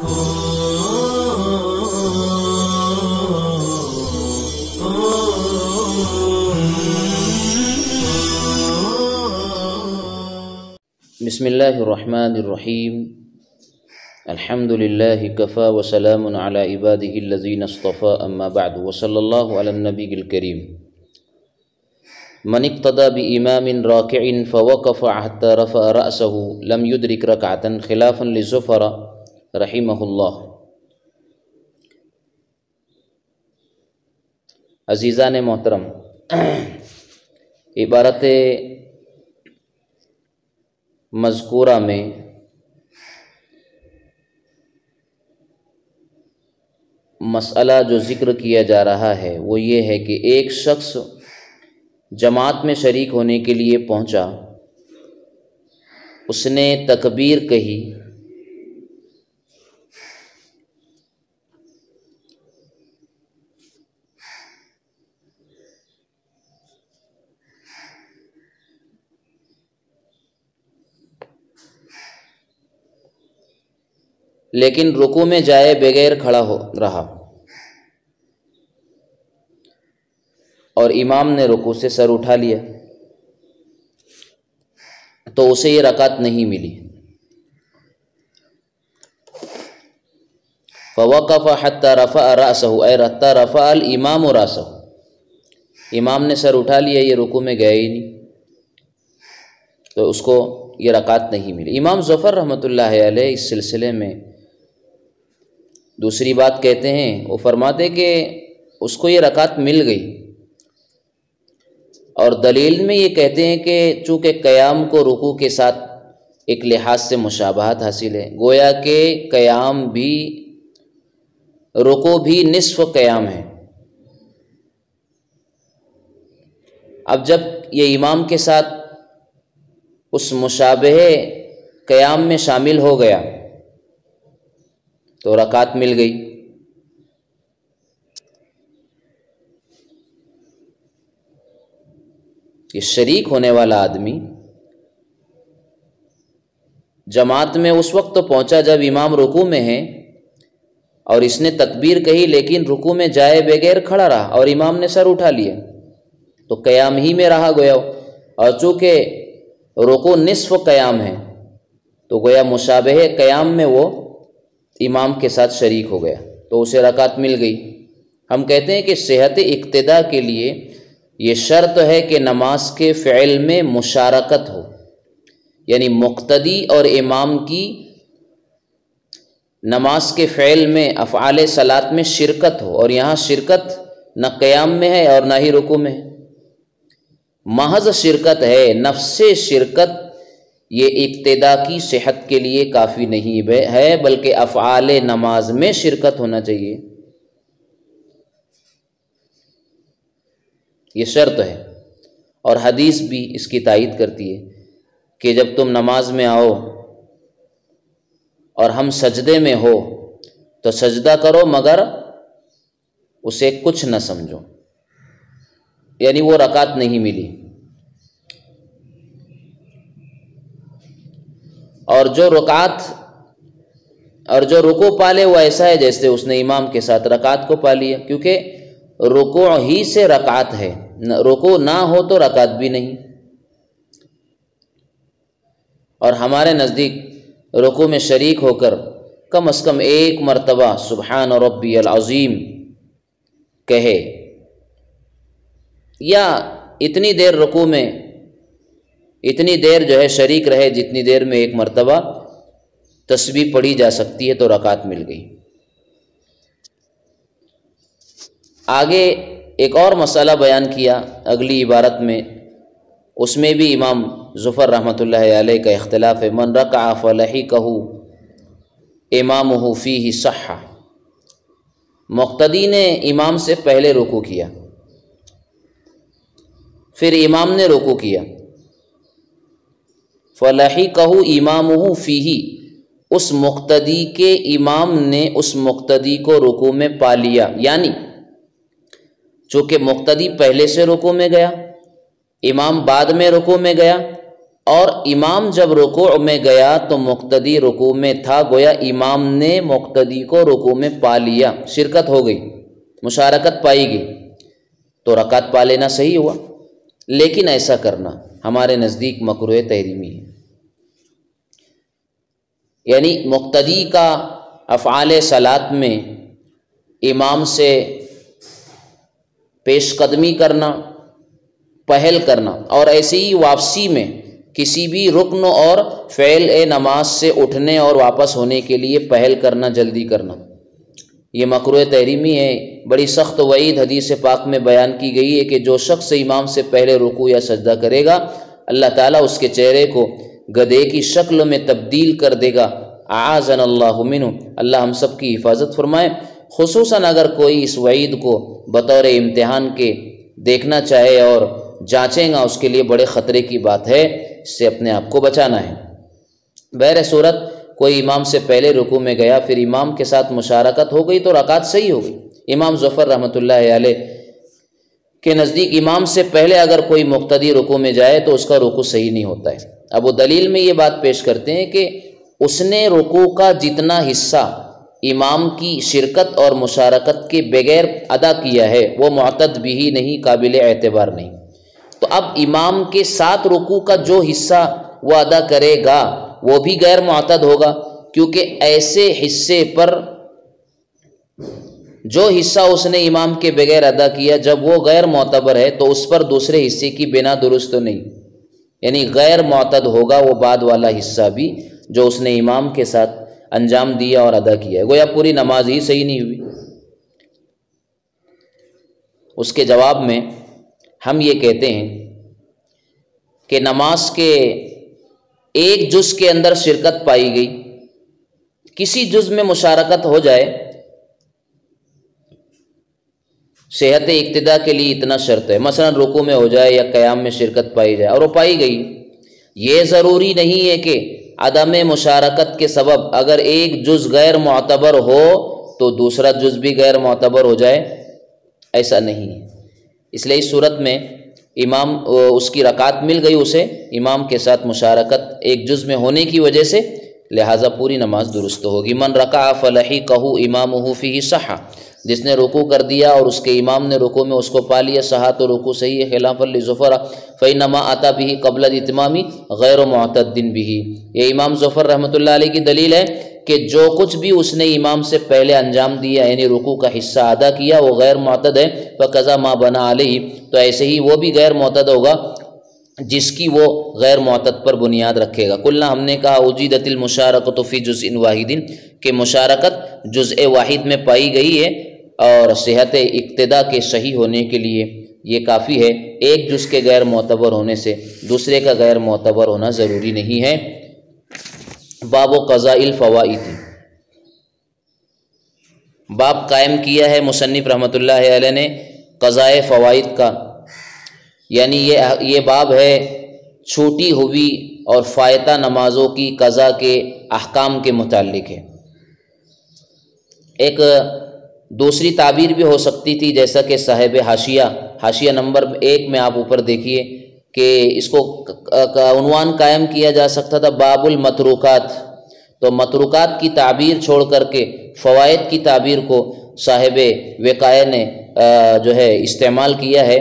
بسم اللہ الرحمن الرحیم الحمد للہ کفا وسلام علی عبادہ الذین اصطفى اما بعد وصلی اللہ علی النبی الکریم من اقتدى بإمام راکع فوقف حتى رفع رأسه لم يدرك رکعة خلافا لزفر رحمہ اللہ۔ عزیزان محترم، عبارت مذکورہ میں مسئلہ جو ذکر کیا جا رہا ہے وہ یہ ہے کہ ایک شخص جماعت میں شریک ہونے کے لیے پہنچا، اس نے تکبیر کہی، لیکن رکوع میں جائے بغیر کھڑا ہو رہا اور امام نے رکوع سے سر اٹھا لیا تو اسے یہ رکعت نہیں ملی۔ فوقف حتى رفع رأسه اے حتى رفع الامام رأسه، امام نے سر اٹھا لیا، یہ رکوع میں گیا ہی نہیں، تو اس کو یہ رکعت نہیں ملی۔ امام ظفر رحمۃ اللہ علیہ اس سلسلے میں دوسری بات کہتے ہیں، وہ فرماتے کہ اس کو یہ رکعت مل گئی، اور دلیل میں یہ کہتے ہیں کہ چونکہ قیام کو رکوع کے ساتھ ایک لحاظ سے مشابہت حاصل ہے، گویا کہ قیام بھی رکوع بھی نصف قیام ہے۔ اب جب یہ امام کے ساتھ اس مشابہ قیام میں شامل ہو گیا تو رکعت مل گئی۔ یہ شریک ہونے والا آدمی جماعت میں اس وقت تو پہنچا جب امام رکوع میں ہے اور اس نے تکبیر کہی، لیکن رکوع میں جائے بغیر کھڑا رہا اور امام نے سر اٹھا لیا تو قیام ہی میں رہا گویا، اور چونکہ رکوع نصف قیام ہے تو گویا مشابہ قیام میں وہ امام کے ساتھ شریک ہو گیا تو اسے رکعت مل گئی۔ ہم کہتے ہیں کہ صحت اقتداء کے لیے یہ شرط ہے کہ نماز کے فعل میں مشارکت ہو، یعنی مقتدی اور امام کی نماز کے فعل میں افعال صلاۃ میں شرکت ہو، اور یہاں شرکت نہ قیام میں ہے اور نہ ہی رکوع میں ہے، محض شرکت ہے۔ نفس شرکت یہ اقتداء کی صحت کے لیے کافی نہیں ہے، بلکہ افعال نماز میں شرکت ہونا چاہیے، یہ شرط ہے۔ اور حدیث بھی اس کی تائید کرتی ہے کہ جب تم نماز میں آؤ اور ہم سجدے میں ہو تو سجدہ کرو مگر اسے کچھ نہ سمجھو، یعنی وہ رکعت نہیں ملی۔ اور جو رکوع پالے وہ ایسا ہے جیسے اس نے امام کے ساتھ رکعت کو پا لیا، کیونکہ رکوع ہی سے رکعت ہے، رکوع نہ ہو تو رکعت بھی نہیں۔ اور ہمارے نزدیک رکوع میں شریک ہو کر کم از کم ایک مرتبہ سبحان ربی العظیم کہے، یا اتنی دیر رکوع میں اتنی دیر جو ہے شریک رہے جتنی دیر میں ایک مرتبہ تسبیح پڑھی جا سکتی ہے تو رکعت مل گئی۔ آگے ایک اور مسئلہ بیان کیا اگلی عبارت میں، اس میں بھی امام ظفر رحمۃ اللہ علیہ کا اختلاف ہے۔ من رکع فلحقہ امامہ فیہ صح، مقتدی نے امام سے پہلے رکوع کیا، پھر امام نے رکوع کیا، فلحقہ امامہ فیہ، اس مقتدی کے امام نے اس مقتدی کو رکوع میں پا لیا، یعنی چونکہ مقتدی پہلے سے رکوع میں گیا، امام بعد میں رکوع میں گیا، اور امام جب رکوع میں گیا تو مقتدی رکوع میں تھا، گویا امام نے مقتدی کو رکوع میں پا لیا، شرکت ہو گئی، مشارکت پائی گئی، تو رکعت پا لینا صحیح ہوا۔ لیکن ایسا کرنا ہمارے نزدیک مکروہ تحریمی ہے، یعنی مقتدی کا افعال صلاۃ میں امام سے پیش قدمی کرنا، پہل کرنا، اور ایسے ہی واپسی میں کسی بھی رکن اور فعل نماز سے اٹھنے اور واپس ہونے کے لیے پہل کرنا، جلدی کرنا، یہ مکروہ تحریمی ہے۔ بڑی سخت وعید حدیث پاک میں بیان کی گئی ہے کہ جو شخص امام سے پہلے رکوع یا سجدہ کرے گا، اللہ تعالیٰ اس کے چہرے کو گدھے کی شکل میں تبدیل کر دے گا۔ اعاذنا اللہ منہ، اللہ ہم سب کی حفاظت فرمائے۔ خصوصاً اگر کوئی اس وعید کو بطور امتحان کے دیکھنا چاہے اور جانچیں گا، اس کے لیے بڑے خطرے کی بات ہے، اس سے اپنے آپ کو بچانا ہے۔ بہر صورت کوئی امام سے پہلے رکوع میں گیا، پھر امام کے ساتھ مشارکت ہو گئی تو رکعت صحیح ہو گئی۔ امام ظفر رحمۃ اللہ علیہ کے نزدیک امام سے پہلے اگر کوئی مقتدی رکوع میں جائے تو اس کا رکوع صحیح نہیں ہوتا ہے۔ اب وہ دلیل میں یہ بات پیش کرتے ہیں کہ اس نے رکوع کا جتنا حصہ امام کی شرکت اور مشارکت کے بغیر ادا کیا ہے وہ معتد بھی نہیں، قابل اعتبار نہیں۔ تو اب امام کے ساتھ رکوع کا جو حصہ وہ ادا کرے گا وہ بھی غیر معتد ہوگا، کیونکہ ایسے حصے پر جو حصہ اس نے امام کے بغیر ادا کیا جب وہ غیر معتبر ہے تو اس پر دوسرے حصے کی بنا درست نہیں، یعنی غیر معتد ہوگا وہ بعد والا حصہ بھی جو اس نے امام کے ساتھ انجام دیا اور ادا کیا ہے، گویا پوری نماز ہی صحیح نہیں ہوئی۔ اس کے جواب میں ہم یہ کہتے ہیں کہ نماز کے ایک جز کے اندر شرکت پائی گئی، کسی جز میں مشارکت ہو جائے، صحت اقتدا کے لیے اتنا شرط ہے، مثلا رکوع میں ہو جائے یا قیام میں شرکت پائی جائے اور وہ پائی گئی، یہ ضروری نہیں ہے کہ عدم مشارکت کے سبب اگر ایک جز غیر معتبر ہو تو دوسرا جز بھی غیر معتبر ہو جائے، ایسا نہیں ہے۔ اس لیے اس صورت میں امام اس کی رکعت مل گئی اسے امام کے ساتھ مشارکت ایک جز میں ہونے کی وجہ سے، لہٰذا پوری نماز درست ہوگی۔ من رکع فلحقہ امامہ فیہ صح، جس نے رکوع کر دیا اور اس کے امام نے رکوع میں اس کو پا لیا، صحا تو رکوع صحیح ہے، خلافا لظفر فإنما أتى به قبل الاتمام غیر معتد به۔ یہ امام ظفر رحمۃ اللہ علیہ کی دلیل ہے کہ جو کچھ بھی اس نے امام سے پہلے انجام دیا یعنی رکوع کا حصہ ادا کیا وہ غیر معتد ہے، فقضا ما بنا علیہ، تو ایسے ہی وہ بھی غیر معتد ہوگا جس کی وہ غیر معتد پر بنیاد رکھے گا۔ قلنا، ہم نے کہا، وجدت المشارکۃ فی جزء واحد، کہ مشارکت جزء واحد میں پائی گئی ہے اور صحت اقتدا کے صحیح ہونے کے لیے یہ کافی ہے، ایک جز کے غیر معتبر ہونے سے دوسرے کا غیر معتبر ہونا ضروری نہیں ہے۔ باب قضاء الفوائد، باب قائم کیا ہے مصنف رحمۃ اللہ علیہ نے قضاء فوائد کا، یعنی یہ باب ہے چھوٹی ہوئی اور فائتہ نمازوں کی قضا کے احکام کے متعلق ہے۔ ایک دوسری تعبیر بھی ہو سکتی تھی، جیسا کہ صاحب حاشیہ نمبر 1 میں آپ اوپر دیکھیے کہ اس کو عنوان قائم کیا جا سکتا تھا باب المتروکات، تو متروکات کی تعبیر چھوڑ کر کے فوائد کی تعبیر کو صاحب وقایہ نے جو ہے استعمال کیا ہے۔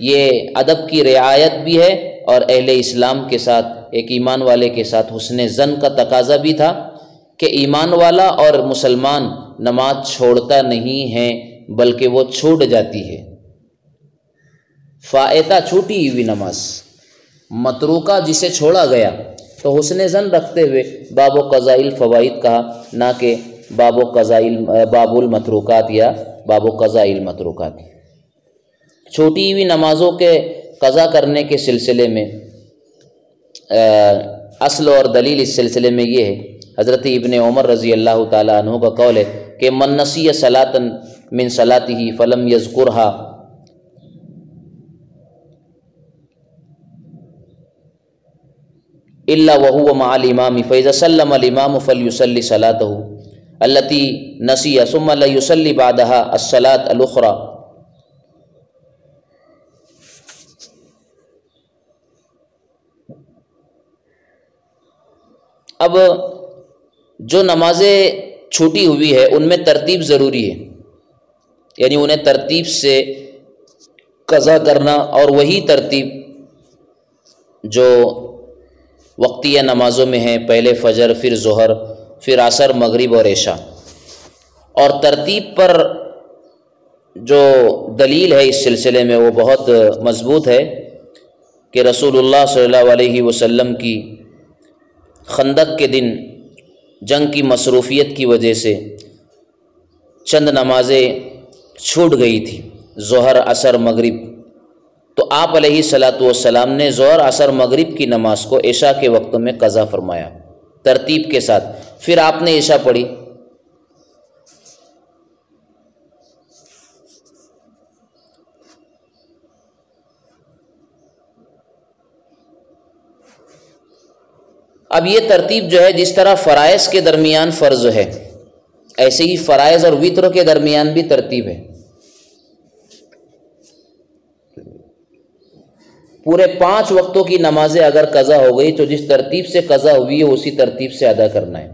یہ ادب کی رعایت بھی ہے اور اہل اسلام کے ساتھ، ایک ایمان والے کے ساتھ حسن ظن کا تقاضا بھی تھا کہ ایمان والا اور مسلمان نماز چھوڑتا نہیں ہے بلکہ وہ چھوٹ جاتی ہے۔ فائتہ چھوٹی ہوئی نماز، متروکہ جسے چھوڑا گیا، تو حسن ظن رکھتے ہوئے باب قضاء الفوائد کہا، نہ کہ باب المتروکات یا باب قضاء المتروکات۔ چھوٹی ہوئی نمازوں کے قضا کرنے کے سلسلے میں اصل اور دلیل اس سلسلے میں یہ ہے، حضرت ابن عمر رضی اللہ تعالیٰ عنہ کا قول ہے کہ من نسی صلاۃ من صلاتہ فلم یذکرھا الا وهو مع الامام فاذا سلم الامام فليصلي صلاته التي نسي ثم لا يصلي بعدها الصلاة الاخرى۔ اب جو نمازیں چھوٹی ہوئی ہے ان میں ترتیب ضروری ہے، یعنی انہیں ترتیب سے قضا کرنا، اور وہی ترتیب جو وقتیہ نمازوں میں ہے، پہلے فجر، پھر ظہر، پھر عصر، مغرب اور عشاء۔ اور ترتیب پر جو دلیل ہے اس سلسلے میں وہ بہت مضبوط ہے کہ رسول اللہ صلی اللہ علیہ وسلم کی خندق کے دن جنگ کی مصروفیت کی وجہ سے چند نمازیں چھوٹ گئی تھی، ظہر، عصر، مغرب، تو آپ علیہ الصلاۃ والسلام نے ظہر، عصر، مغرب کی نماز کو عشاء کے وقتوں میں قضا فرمایا ترتیب کے ساتھ، پھر آپ نے عشاء پڑھی۔ اب یہ ترتیب جو ہے، جس طرح فرائض کے درمیان فرض ہے، ایسے ہی فرائض اور وتر کے درمیان بھی ترتیب ہے۔ پورے 5 وقتوں کی نمازیں اگر قضا ہو گئی تو جس ترتیب سے قضا ہوئی ہے اسی ترتیب سے ادا کرنا ہے،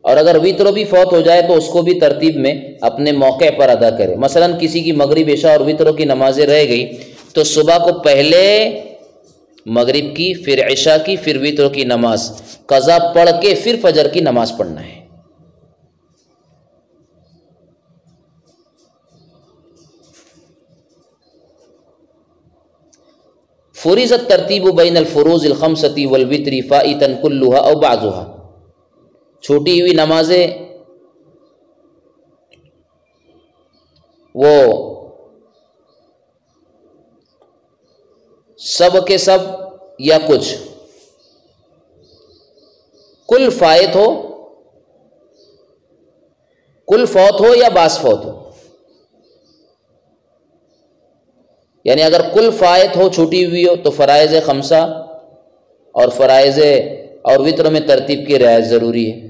اور اگر وتر بھی فوت ہو جائے تو اس کو بھی ترتیب میں اپنے موقع پر ادا کرے۔ مثلا کسی کی مغرب، عشاء اور وتر کی نمازیں رہ گئی تو صبح کو پہلے مغرب کی، پھر عشاء کی، پھر وتر کی نماز قضا پڑھ کے پھر فجر کی نماز پڑھنا ہے۔ فرضت ترتیب بین الفروض الخمسۃ والوتر فائتا کلھا او بعضھا، چھوٹی ہوئی نمازیں وہ سب کے سب یا کچھ، کل فائت ہو، کل فوت ہو یا بعض فوت ہو، یعنی اگر کل فائت ہو، چھوٹی ہوئی ہو، تو فرائض خمسہ اور فرائض اور وتر میں ترتیب کی رعایت ضروری ہے۔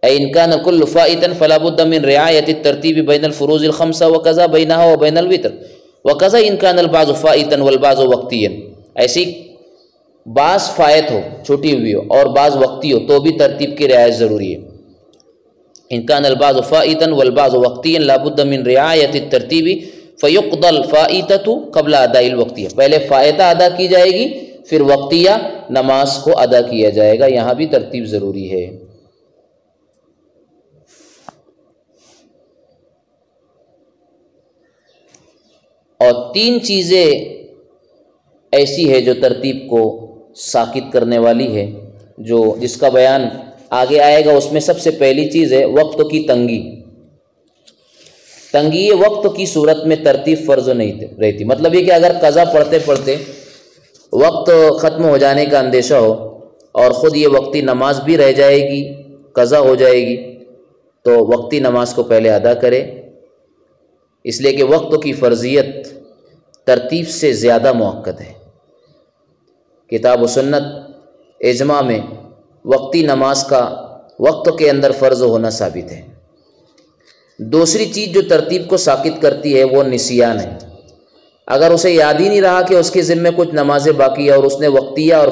ان کان کل فائتا فلا بد من رعایت الترتیب بین الفروض الخمسہ وکذا بینہا وبین الوتر وکذا ان کان البعض فائتا والبعض وقتیا، ایسی بعض فائت ہو، چھوٹی ہوئی ہو، اور بعض وقتی ہو تو بھی ترتیب کی رعایت ضروری ہے۔ ان کان البعض فائتا والبعض وقتیا لا بد من رعایت الترتیب فیقضی الفائتۃ قبل اداء الوقتیہ، پہلے فائتہ ادا کی جائے گی پھر وقتیہ نماز کو ادا کیا جائے گا، یہاں بھی ترتیب ضروری ہے۔ اور 3 چیزیں ایسی ہے جو ترتیب کو ساقط کرنے والی ہے، جس کا بیان آگے آئے گا۔ اس میں سب سے پہلی چیز ہے وقت کی تنگی۔ تنگی وقت کی صورت میں ترتیب فرض نہیں رہتی، مطلب یہ کہ اگر قضا پڑھتے پڑھتے وقت ختم ہو جانے کا اندیشہ ہو اور خود یہ وقتی نماز بھی رہ جائے گی، قضا ہو جائے گی، تو وقتی نماز کو پہلے ادا کرے، اس لیے کہ وقت کی فرضیت ترتیب سے زیادہ مؤکد ہے۔ کتاب و سنت اجماع میں وقتی نماز کا وقت کے اندر فرض ہونا ثابت ہے۔ دوسری چیز جو ترتیب کو ساقط کرتی ہے وہ نسیان ہے۔ اگر اسے یاد ہی نہیں رہا کہ اس کے ذمے کچھ نمازیں باقی ہے اور اس نے وقتیہ اور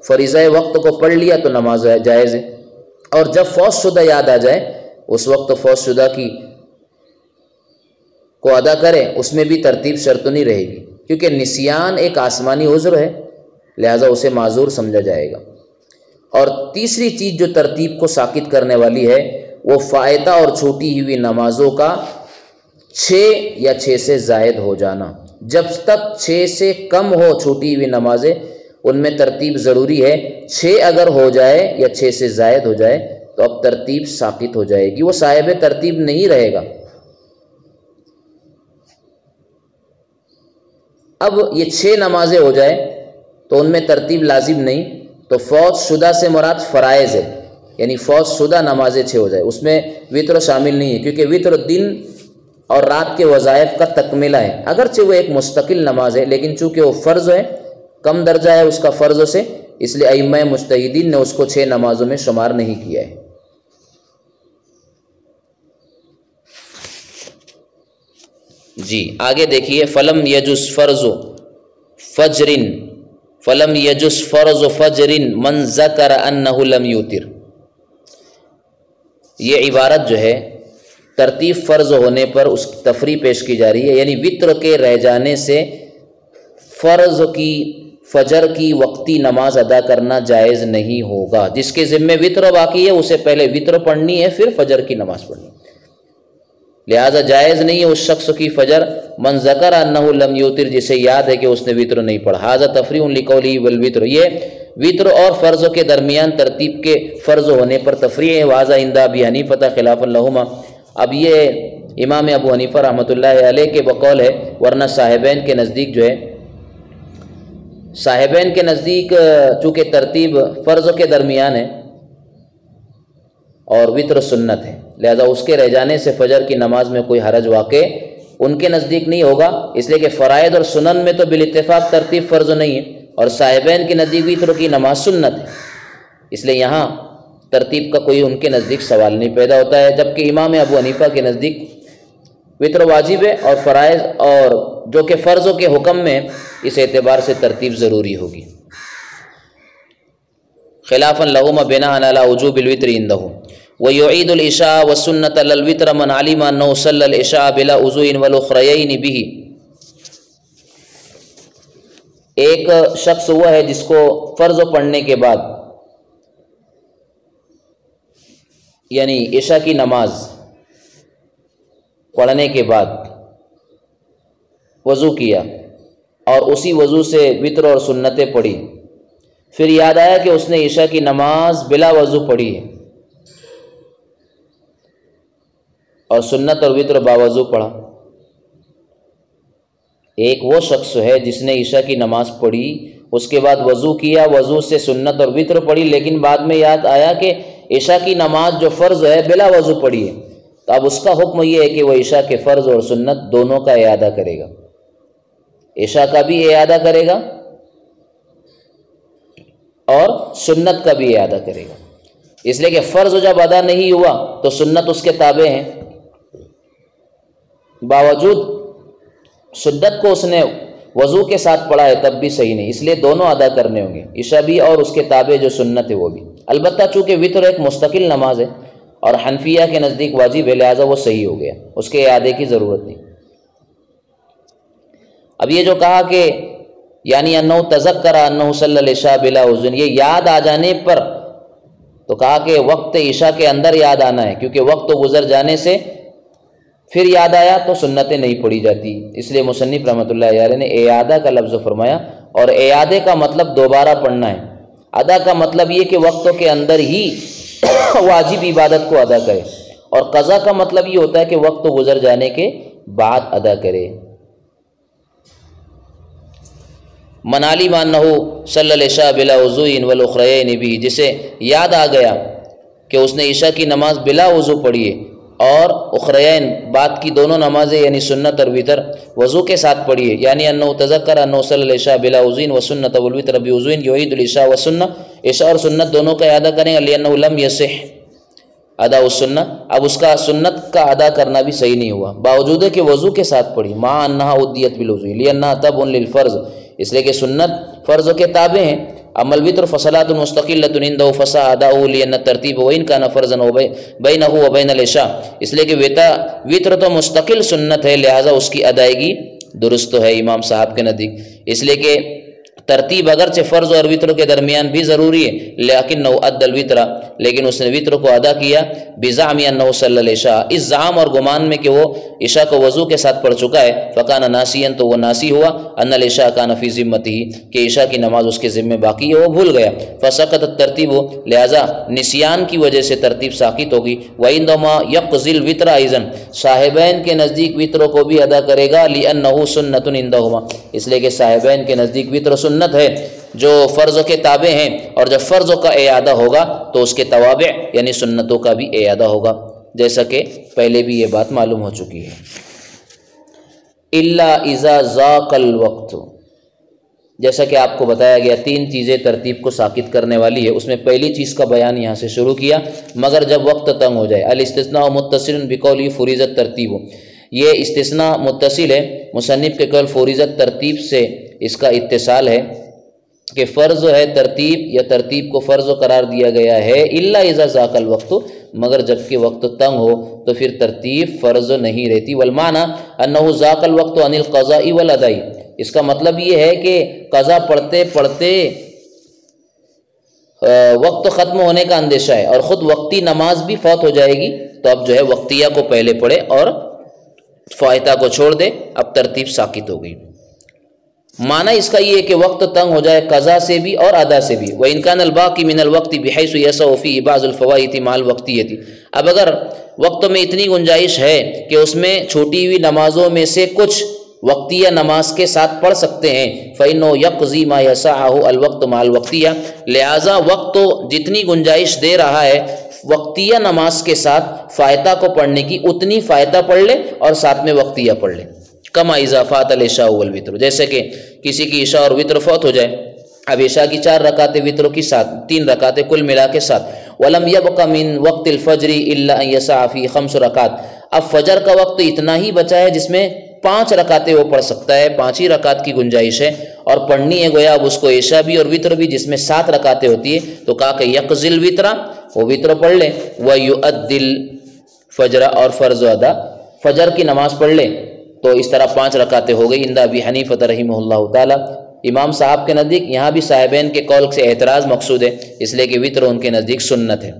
فریضہ وقت کو پڑھ لیا تو نماز جائز ہے، اور جب فوت شدہ یاد آ جائے اس وقت فوت شدہ کی کو ادا کرے، اس میں بھی ترتیب شرط نہیں رہے گی، کیونکہ نسیان ایک آسمانی عذر ہے، لہذا اسے معذور سمجھا جائے گا۔ اور تیسری چیز جو ترتیب کو ساقط کرنے والی ہے وہ فائتہ اور چھوٹی ہوئی نمازوں کا 6 یا 6 سے زائد ہو جانا۔ جب تک 6 سے کم ہو چھوٹی ہوئی نمازیں ان میں ترتیب ضروری ہے، 6 اگر ہو جائے یا 6 سے زائد ہو جائے تو اب ترتیب ساقط ہو جائے گی، وہ صاحب ترتیب نہیں رہے گا۔ اب یہ 6 نمازیں ہو جائے تو ان میں ترتیب لازم نہیں، تو فوت شدہ سے مراد فرائض ہے، یعنی فوت شدہ نمازیں 6 ہو جائے، اس میں وتر شامل نہیں ہے، کیونکہ وتر دن اور رات کے وظائف کا تکملہ ہے، اگرچہ وہ ایک مستقل نماز ہے لیکن چونکہ وہ فرض ہے، کم درجہ ہے اس کا فرض سے، اس لیے ائمہ مجتہدین نے اس کو 6 نمازوں میں شمار نہیں کیا ہے۔ جی آگے دیکھیے، فلم یجوز فرض فلم یجس فرض فجر من ذکر انہ لم یوتر. یہ عبارت جو ہے ترتیب فرض ہونے پر اس کی تفریح پیش کی جا رہی ہے، یعنی وطر کے رہ جانے سے فرض کی فجر کی وقتی نماز ادا کرنا جائز نہیں ہوگا. جس کے ذمے وطر باقی ہے اسے پہلے وطر پڑھنی ہے، پھر فجر کی نماز پڑھنی. لہذا جائز نہیں ہے اس شخص کی فجر من ذکر انہ لم یوتر، جسے یاد ہے کہ اس نے وطر نہیں پڑھا. ھذا تفریح لقولہ والوتر، یہ وطر اور فرض کے درمیان ترتیب کے فرض ہونے پر تفریح ہے. وھذا عند ابی حنیفہ خلافا لہما. اب یہ امام ابو حنیفہ رحمۃ اللہ علیہ کے بقول ہے، ورنہ صاحبین کے نزدیک جو ہے، صاحبین کے نزدیک چونکہ ترتیب فرض کے درمیان ہے اور وطر سنت ہے، لہذا اس کے رہ جانے سے فجر کی نماز میں کوئی حرج واقع ان کے نزدیک نہیں ہوگا، اس لیے کہ فرائض اور سنن میں تو بالاتفاق ترتیب فرض نہیں ہے، اور صاحبین کے نزدیک وطر کی نماز سنت ہے، اس لیے یہاں ترتیب کا کوئی ان کے نزدیک سوال نہیں پیدا ہوتا ہے. جبکہ امام ابو حنیفہ کے نزدیک وطر واجب ہے اور فرائض اور جو کہ فرضوں کے حکم میں اس اعتبار سے ترتیب ضروری ہوگی. خلافا لہما بناء علی وجوب الوتر عندہ. ویعید العشاء والسنۃ للوتر من علم انہ صلی العشاء بلا وضوء والاخریین به. ایک شخص وہ ہے جس کو فرض پڑھنے کے بعد یعنی عشاء کی نماز پڑھنے کے بعد وضو کیا اور اسی وضو سے وطر اور سنتیں پڑھی، پھر یاد آیا کہ اس نے عشاء کی نماز بلا وضو پڑھی ہے اور سنت اور وطر باوضو پڑھا. ایک وہ شخص ہے جس نے عشاء کی نماز پڑھی، اس کے بعد وضو کیا، وضو سے سنت اور وطر پڑھی، لیکن بعد میں یاد آیا کہ عشاء کی نماز جو فرض ہے بلا وضو پڑھی ہے، تو اب اس کا حکم یہ ہے کہ وہ عشاء کے فرض اور سنت دونوں کا اعادہ کرے گا. عشاء کا بھی اعادہ کرے گا اور سنت کا بھی اعادہ کرے گا، اس لیے کہ فرض جب ادا نہیں ہوا تو سنت اس کے تابع ہیں، باوجود سنت کو اس نے وضو کے ساتھ پڑھا ہے تب بھی صحیح نہیں، اس لیے دونوں ادا کرنے ہوں گے، عشاء بھی اور اس کے تابع جو سنت ہے وہ بھی. البتہ چونکہ وطر ایک مستقل نماز ہے اور حنفیہ کے نزدیک واجب ہے، لہٰذا وہ صحیح ہو گیا، اس کے اعادے کی ضرورت نہیں. اب یہ جو کہا کہ یعنی انہ تذکر انہ صلی العشاء بلا وضو، یہ یاد آ جانے پر، تو کہا کہ وقت عشاء کے اندر یاد آنا ہے، کیونکہ وقت گزر جانے سے پھر یاد آیا تو سنتیں نہیں پڑھی جاتی، اس لیے مصنف رحمۃ اللہ علیہ نے اعادہ کا لفظ فرمایا. اور اعادے کا مطلب دوبارہ پڑھنا ہے، ادا کا مطلب یہ کہ وقتوں کے اندر ہی واجب عبادت کو ادا کرے، اور قضا کا مطلب یہ ہوتا ہے کہ وقت گزر جانے کے بعد ادا کرے. من علم انہ صلی العشاء بلا وضوء والاخریین بھی، جسے یاد آ گیا کہ اس نے عشاء کی نماز بلا وضو پڑھی ہے اور اخریین بعد کی دونوں نمازیں یعنی سنت اور وطر وضو کے ساتھ پڑھی ہے، یعنی انہ تذکر انہ صلی العشاء بلا وضوء والسنۃ والوتر بوضوء یعید العشاء والسنہ، عشاء اور سنت دونوں کا اعادہ کریں گے، لأنہ لم یصح ادا السنہ. اب اس کا سنت کا ادا کرنا بھی صحیح نہیں ہوا، باوجود کہ وضو کے ساتھ پڑھی، مع انہا ادیت بالوضوء لأنہا تبع للفرض، اس لیے کہ سنت فرض کے تابع ہیں. اما الوتر فصلاۃ مستقلۃ عنده فصح اداؤه لأن الترتیب وان كان فرضا بینه وبین العشاء، اس لیے کہ وتر تو مستقل سنت ہے، لہذا اس کی ادائیگی درست ہے امام صاحب کے نزدیک، اس لیے کہ ترتیب اگرچہ فرض اور وطر کے درمیان بھی ضروری ہے، لیکنہ ادى الوتر، لیکن اس نے وطر کو ادا کیا، بزعم انہ صلی العشاء، اس زعم اور گمان میں کہ وہ عشاء کو وضو کے ساتھ پڑھ چکا ہے، فکان ناسیا، تو وہ ناسی ہوا، ان العشاء کان فی ذمتہ، کہ عشاء کی نماز اس کے ذمہ باقی ہے، وہ بھول گیا، فسقط الترتیب، لہذا نسیان کی وجہ سے ترتیب ساقط ہوگی. وعندما یقضی الوتر ایضا، صاحبین کے نزدیک وطر کو بھی ادا کرے گا، لأنہ سنت عندہما، اس لیے کہ صاحبین کے نزدیک وطر سنت ہے جو فرض کے تابع ہیں، اور جب فرض کا اعادہ ہوگا تو اس کے توابع یعنی سنتوں کا بھی اعادہ ہوگا، جیسا کہ پہلے بھی یہ بات معلوم ہو چکی ہے. الا اذا ضاق الوقت، جیسا کہ آپ کو بتایا گیا 3 چیزیں ترتیب کو ساقط کرنے والی ہے، اس میں پہلی چیز کا بیان یہاں سے شروع کیا، مگر جب وقت تنگ ہو جائے. الاستثناء متصل بقوله فرضت ترتیب، یہ استثناء متصل ہے، مصنف کے قول فرضت ترتیب سے اس کا اتصال ہے، کہ فرض ہے ترتیب یا ترتیب کو فرض قرار دیا گیا ہے، الا اذا ذاق الوقت، مگر جب کہ وقت تنگ ہو تو پھر ترتیب فرض نہیں رہتی۔ والمعنی انہ ذاق الوقت عن القضاء والاداء، اس کا مطلب یہ ہے کہ قضا پڑھتے پڑھتے وقت ختم ہونے کا اندیشہ ہے اور خود وقتی نماز بھی فوت ہو جائے گی، تو اب جو ہے وقتیہ کو پہلے پڑھے اور فائتہ کو چھوڑ دے، اب ترتیب ساکت ہو گئی۔ معنی اس کا یہ ہے کہ وقت تنگ ہو جائے قضا سے بھی اور ادا سے بھی۔ وَإِنْ كَانَ الْبَاقِي مِنَ الْوَقْتِ بِحَيْثُ يَسَعُ فِيهِ بَعْضُ الْفَوَائِدِ مَعَ الْوَقْتِيَّةِ، اب اگر وقت میں اتنی گنجائش ہے کہ اس میں چھوٹی ہوئی نمازوں میں سے کچھ وقتیہ نماز کے ساتھ پڑھ سکتے ہیں، فَإِنَّهُ يَقْضِي مَا يَسَعُهُ الْوَقْتُ مَعَ الْوَقْتِيَّةِ، لہٰذا وقت تو جتنی گنجائش دے رہا ہے وقتیہ نماز کے ساتھ فائتہ کو پڑھنے کی، اتنی فائتہ پڑھ لے اور ساتھ میں وقتیہ پڑھ لے۔ کما اضافات العشاء والوتر، جیسے کہ کسی کی عشاء اور وتر فوت ہو جائے، اب عشاء کی 4 رکعتیں وتر کی 3 رکعتیں کل ملا کے 7۔ ولم يبق من وقت الفجر الا ان يسع فيه 5 رکعات، اب فجر کا وقت اتنا ہی بچا ہے جس میں 5 رکعتیں وہ پڑھ سکتا ہے، 5 ہی رکعت کی گنجائش ہے اور پڑھنی ہے گویا اب اس کو عشاء بھی اور وتر بھی جس میں 7 رکعتیں ہوتی ہے، تو کہا کہ یقضی الوتر، وہ وتر پڑھ لے، ویؤدی الفجر، اور فرض ادا فجر کی نماز پڑھ لے، تو اس طرح 5 رکعتیں ہو گئی۔ عند ابی حنیفہ رحمہ اللہ تعالی، امام صاحب کے نزدیک یہاں بھی صاحبین کے قول سے اعتراض مقصود ہے، اس لیے کہ وتر ان کے نزدیک سنت ہے۔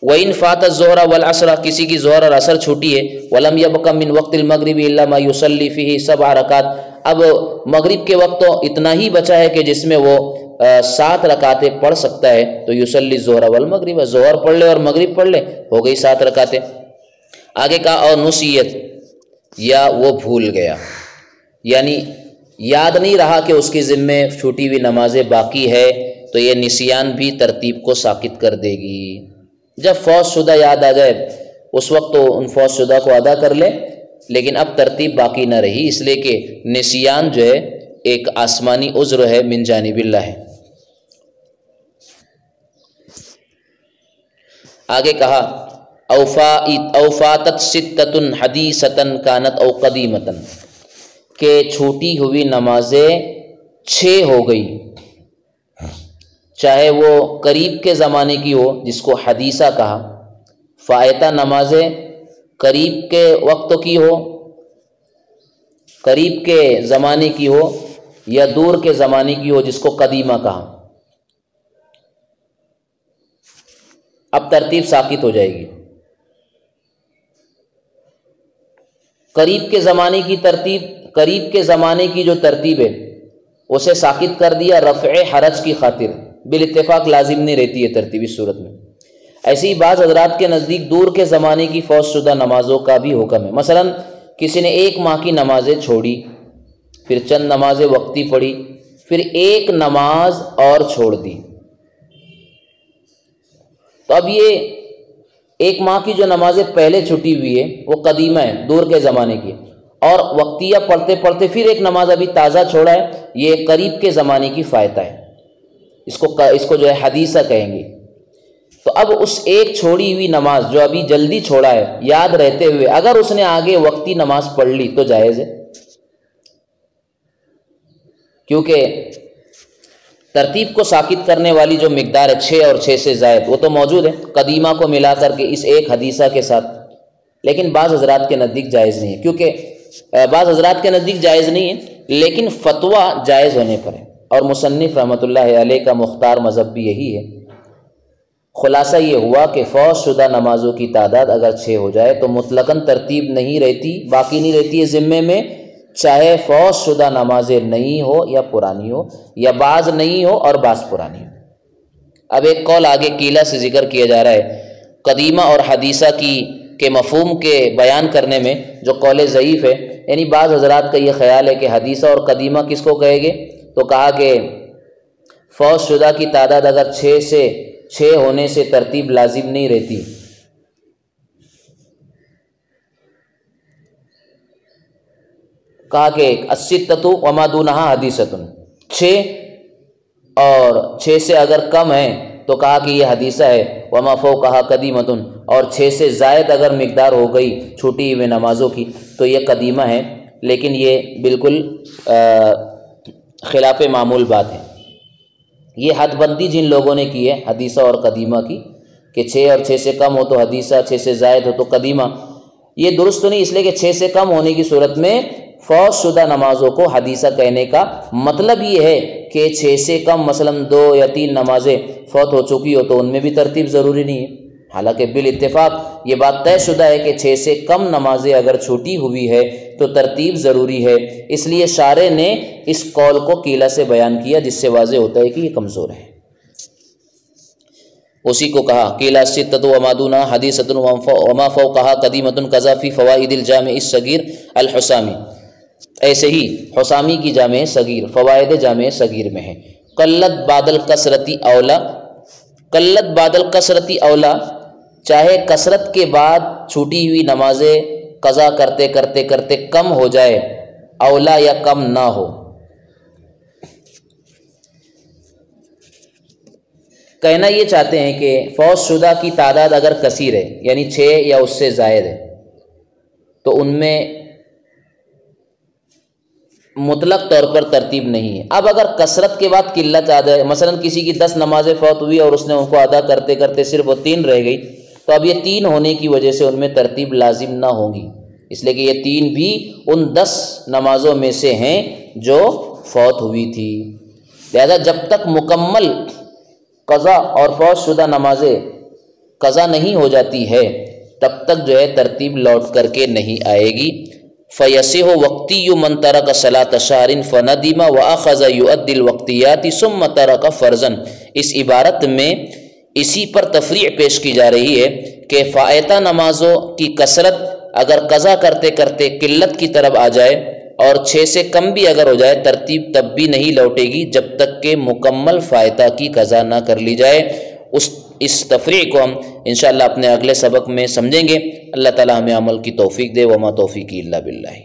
وَإِنْ فَاتَ الظُّهْرَ وَالْعَصْرَ، کسی کی ظہر اور عصر چھوٹی ہے، وَلَمْ يَبْقَ مِنْ وَقْتِ الْمَغْرِبِ إِلَّا مَا يُصَلِّي فِيهِ 7 رکعات، اب مغرب کے وقت تو اتنا ہی بچا ہے کہ جس میں وہ 7 رکعتیں پڑھ سکتا ہے، تو یصلی الظہر والمغرب، ظہر پڑھ لے اور مغرب پڑھ لے، ہو گئی 7 رکعتیں۔ آگے کہا اور نسیت، یا وہ بھول گیا، یعنی یاد نہیں رہا کہ اس کی ذمے چھوٹی ہوئی نمازیں باقی ہے، تو یہ نسیان بھی ترتیب کو ساکت کر دے گی۔ جب فوت شدہ یاد آ جائے اس وقت تو ان فوت شدہ کو ادا کر لے، لیکن اب ترتیب باقی نہ رہی، اس لیے کہ نسیان جو ہے ایک آسمانی عذر ہے من جانب اللہ ہے۔ آگے کہا اوفاتت ستۃ حدیثۃ کانت او قدیمۃ، کہ چھوٹی ہوئی نمازیں 6 ہو گئی، چاہے وہ قریب کے زمانے کی ہو جس کو حدیثہ کہا، فائتہ نمازیں قریب کے وقت کی ہو، قریب کے زمانے کی ہو، یا دور کے زمانے کی ہو جس کو قدیمہ کہا، اب ترتیب ساکت ہو جائے گی۔ قریب کے زمانے کی ترتیب، قریب کے زمانے کی جو ترتیب ہے اسے ساکت کر دیا رفع حرج کی خاطر، بالاتفاق لازم نہیں رہتی ہے ترتیب اس صورت میں۔ ایسے ہی بعض حضرات کے نزدیک دور کے زمانے کی فوت شدہ نمازوں کا بھی حکم ہے، مثلا کسی نے 1 ماہ کی نمازیں چھوڑی، پھر چند نمازیں وقتی پڑھی، پھر 1 نماز اور چھوڑ دی، تو اب یہ 1 ماہ کی جو نمازیں پہلے چھٹی ہوئی ہے وہ قدیمہ ہے، دور کے زمانے کی، اور وقتیہ پڑھتے پڑھتے پھر 1 نماز ابھی تازہ چھوڑا ہے، یہ قریب کے زمانے کی فائتہ ہے، اس کو جو ہے حدیثہ کہیں گے۔ تو اب اس 1 چھوڑی ہوئی نماز جو ابھی جلدی چھوڑا ہے یاد رہتے ہوئے، اگر اس نے آگے وقتی نماز پڑھ لی تو جائز ہے، کیونکہ ترتیب کو ساکت کرنے والی جو مقدار ہے 6 اور 6 سے زائد وہ تو موجود ہے قدیمہ کو ملا کر کے اس 1 حدیثہ کے ساتھ، لیکن بعض حضرات کے نزدیک جائز نہیں ہے، کیونکہ بعض حضرات کے نزدیک جائز نہیں ہے لیکن فتویٰ جائز ہونے پر ہے، اور مصنف رحمۃ اللہ علیہ کا مختار مذہب بھی یہی ہے۔ خلاصہ یہ ہوا کہ فوت شدہ نمازوں کی تعداد اگر 6 ہو جائے تو مطلقاً ترتیب نہیں رہتی، باقی نہیں رہتی ہے ذمے میں، چاہے فوت شدہ نمازیں نئی ہو یا پرانی ہو، یا بعض نئی ہو اور بعض پرانی ہو۔ اب ایک قول آگے قیلہ سے ذکر کیا جا رہا ہے، قدیمہ اور حدیثہ کے مفہوم کے بیان کرنے میں جو قول ضعیف ہے، یعنی بعض حضرات کا یہ خیال ہے کہ حدیثہ اور قدیمہ کس کو کہے گے، تو کہا کہ فوت شدہ کی تعداد اگر 6 ہونے سے ترتیب لازم نہیں رہتی، کہا کہ الستۃ وما دونہا حدیثۃ، 6 اور 6 سے اگر کم ہے تو کہا کہ یہ حدیثہ ہے، وما فوقہا قدیمۃ، اور 6 سے زائد اگر مقدار ہو گئی چھوٹی ہوئی نمازوں کی تو یہ قدیمہ ہے، لیکن یہ بالکل خلاف معمول بات ہے۔ یہ حد بندی جن لوگوں نے کی ہے حدیثہ اور قدیمہ کی کہ 6 اور 6 سے کم ہو تو حدیثہ، 6 سے زائد ہو تو قدیمہ، یہ درست نہیں، اس لیے کہ 6 سے کم ہونے کی صورت میں فوت شدہ نمازوں کو حدیثہ کہنے کا مطلب یہ ہے کہ 6 سے کم مثلاً 2 یا 3 نمازیں فوت ہو چکی ہو تو ان میں بھی ترتیب ضروری نہیں ہے، حالانکہ بالاتفاق یہ بات طے شدہ ہے کہ 6 سے کم نمازیں اگر چھوٹی ہوئی ہے تو ترتیب ضروری ہے، اس لیے شارح نے اس قول کو قیلہ سے بیان کیا جس سے واضح ہوتا ہے کہ یہ کمزور ہے۔ اسی کو کہا قیلہ ستۃ وما دونہا حدیثۃ وما فوقہا قدیمۃ قضا فی فوائد الجامع الصغیر الحسامی، ایسے ہی حسامی کی جامع صغیر فوائد جامع صغیر میں ہے۔ قلت بعد الکثرت اولا، قلت بعد الکثرت اولا، چاہے کثرت کے بعد چھوٹی ہوئی نمازیں قضا کرتے کرتے کرتے کم ہو جائے، اولا یا کم نہ ہو۔ کہنا یہ چاہتے ہیں کہ فوت شدہ کی تعداد اگر کثیر ہے یعنی 6 یا اس سے زائد ہے تو ان میں مطلق طور پر ترتیب نہیں ہے۔ اب اگر کثرت کے بعد قلت آ جائے، مثلا کسی کی 10 نمازیں فوت ہوئی اور اس نے ان کو ادا کرتے کرتے صرف وہ 3 رہ گئی، تو اب یہ 3 ہونے کی وجہ سے ان میں ترتیب لازم نہ ہوگی، اس لیے کہ یہ 3 بھی ان 10 نمازوں میں سے ہیں جو فوت ہوئی تھی، لہذا جب تک مکمل قضا اور فوت شدہ نمازیں قضا نہیں ہو جاتی ہے تب تک جو ہے ترتیب لوٹ کر کے نہیں آئے گی۔ فَيَصِحُ وَقْتِيُّ مَنْ تَرَكَ صَلَاةَ شَهْرٍ فَنَدِمَ وَأَخَذَ يُؤَدِّي الْوَقْتِيَاتِ ثُمَّ تَرَكَ فَرْضًا، اس عبارت میں اسی پر تفریع پیش کی جا رہی ہے کہ فائتہ نمازوں کی کثرت اگر قضا کرتے کرتے قلت کی طرف آ جائے اور 6 سے کم بھی اگر ہو جائے ترتیب تب بھی نہیں لوٹے گی جب تک کہ مکمل فائتہ کی قضا نہ کر لی جائے۔ اس تفریع کو ہم انشاءاللہ اپنے اگلے سبق میں سمجھیں گے۔ اللہ تعالی ہمیں عمل کی توفیق دے، وما توفیقی الا باللہ۔